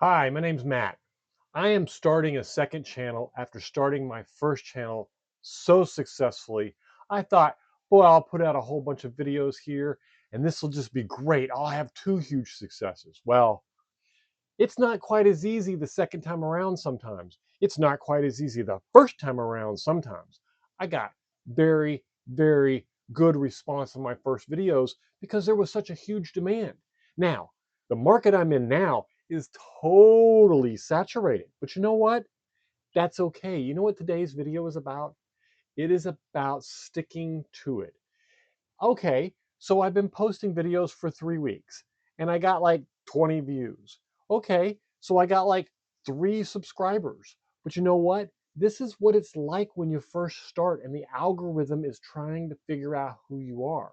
Hi, my name's Matt. I am starting a second channel after starting my first channel so successfully. I thought, boy, I'll put out a whole bunch of videos here and this will just be great. I'll have two huge successes. Well, it's not quite as easy the second time around sometimes. It's not quite as easy the first time around sometimes. I got very good response on my first videos because there was such a huge demand. Now, the market I'm in now is totally saturated. But you know what? That's okay. You know what today's video is about? It is about sticking to it. Okay, so I've been posting videos for 3 weeks and I got like 20 views. Okay, so I got like 3 subscribers. But you know what? This is what it's like when you first start and the algorithm is trying to figure out who you are.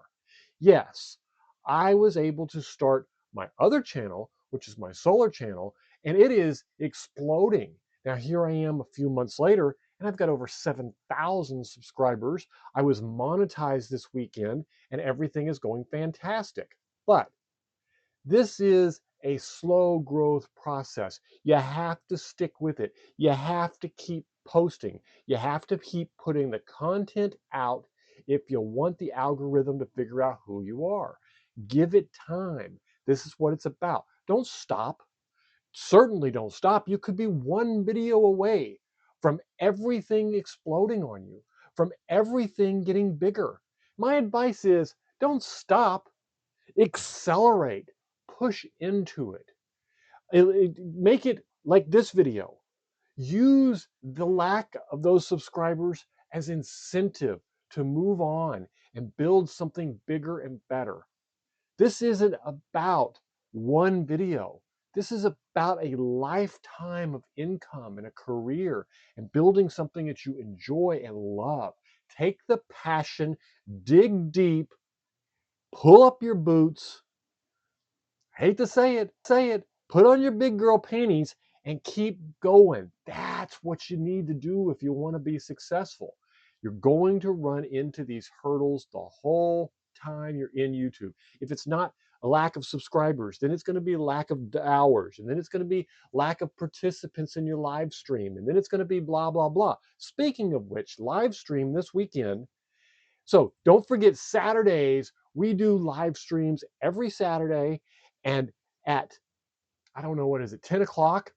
Yes, I was able to start my other channel, which is my solar channel, and it is exploding. Now, here I am a few months later, and I've got over 7,000 subscribers. I was monetized this weekend, and everything is going fantastic. But this is a slow growth process. You have to stick with it. You have to keep posting. You have to keep putting the content out if you want the algorithm to figure out who you are. Give it time. This is what it's about. Don't stop. Certainly don't stop. You could be one video away from everything exploding on you, from everything getting bigger. My advice is don't stop, accelerate, push into it. Make it like this video. Use the lack of those subscribers as incentive to move on and build something bigger and better. This isn't about one video. This is about a lifetime of income and a career and building something that you enjoy and love. Take the passion, dig deep, pull up your boots. Hate to say it, put on your big girl panties and keep going. That's what you need to do if you want to be successful. You're going to run into these hurdles the whole time you're in YouTube. If it's not a lack of subscribers, then it's going to be a lack of hours, and then it's going to be lack of participants in your live stream, and then it's going to be blah, blah, blah. Speaking of which, live stream this weekend. So don't forget Saturdays, we do live streams every Saturday and at, I don't know, what is it, 10 o'clock?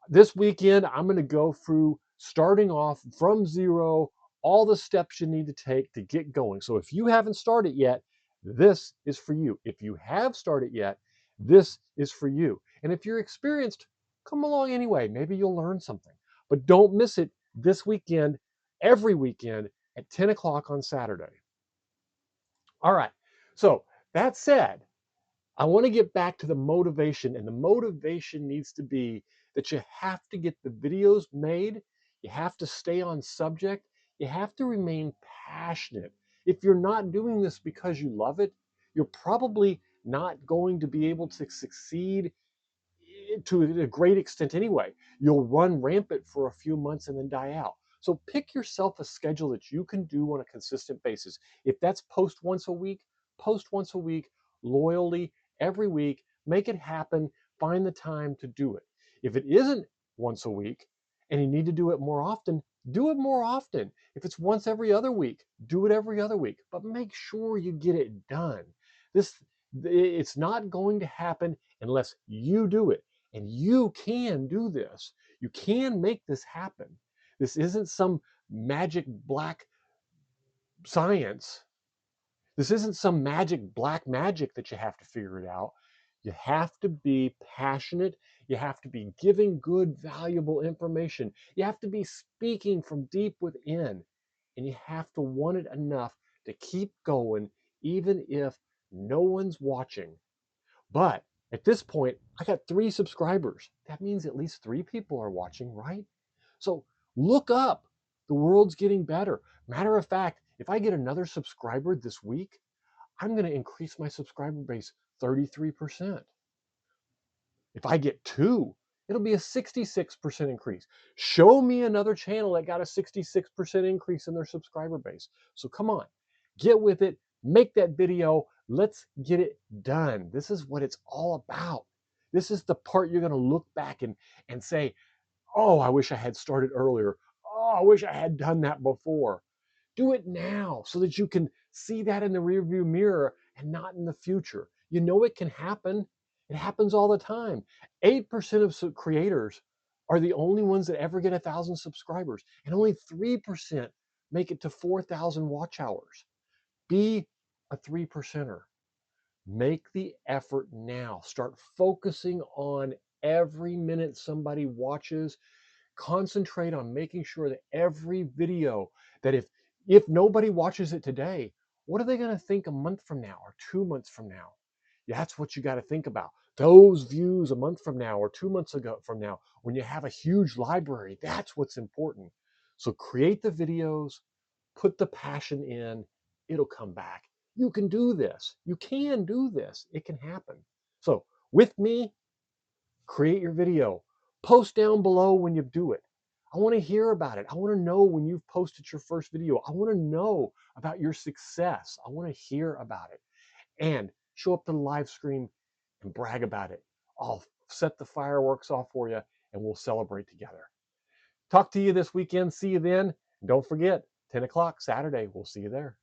This weekend, I'm going to go through starting off from zero, all the steps you need to take to get going. So if you haven't started yet, this is for you. If you have started yet, this is for you. And if you're experienced, come along anyway. Maybe you'll learn something. But don't miss it this weekend, every weekend at 10 o'clock on Saturday. All right. So that said, I want to get back to the motivation, and the motivation needs to be that you have to get the videos made, you have to stay on subject, you have to remain passionate. If you're not doing this because you love it, you're probably not going to be able to succeed to a great extent anyway. You'll run rampant for a few months and then die out. So pick yourself a schedule that you can do on a consistent basis. If that's post once a week, loyally every week, make it happen, find the time to do it. If it isn't once a week and you need to do it more often, do it more often. If it's once every other week, do it every other week, but make sure you get it done. This it's not going to happen unless you do it. And you can do this. You can make this happen. This isn't some magic black science. This isn't some magic black magic that you have to figure it out. You have to be passionate. You have to be giving good, valuable information. You have to be speaking from deep within. And you have to want it enough to keep going, even if no one's watching. But at this point, I got 3 subscribers. That means at least 3 people are watching, right? So look up. The world's getting better. Matter of fact, if I get another subscriber this week, I'm going to increase my subscriber base 33%. If I get 2, it'll be a 66% increase. Show me another channel that got a 66% increase in their subscriber base. So come on, get with it, make that video. Let's get it done. This is what it's all about. This is the part you're going to look back and say, oh, I wish I had started earlier. Oh, I wish I had done that before. Do it now so that you can see that in the rearview mirror and not in the future. You know it can happen. It happens all the time. 8% of creators are the only ones that ever get 1,000 subscribers, and only 3% make it to 4,000 watch hours. Be a 3%er. Make the effort now. Start focusing on every minute somebody watches. Concentrate on making sure that every video, that if nobody watches it today, what are they going to think a month from now or 2 months from now? That's what you got to think about. Those views a month from now or 2 months ago from now, when you have a huge library, that's what's important. So create the videos, put the passion in, it'll come back. You can do this. You can do this. It can happen. So with me, create your video. Post down below when you do it. I want to hear about it. I want to know when you've posted your first video. I want to know about your success. I want to hear about it. And show up to the live stream and brag about it. I'll set the fireworks off for you and we'll celebrate together. Talk to you this weekend. See you then. And don't forget, 10 o'clock Saturday. We'll see you there.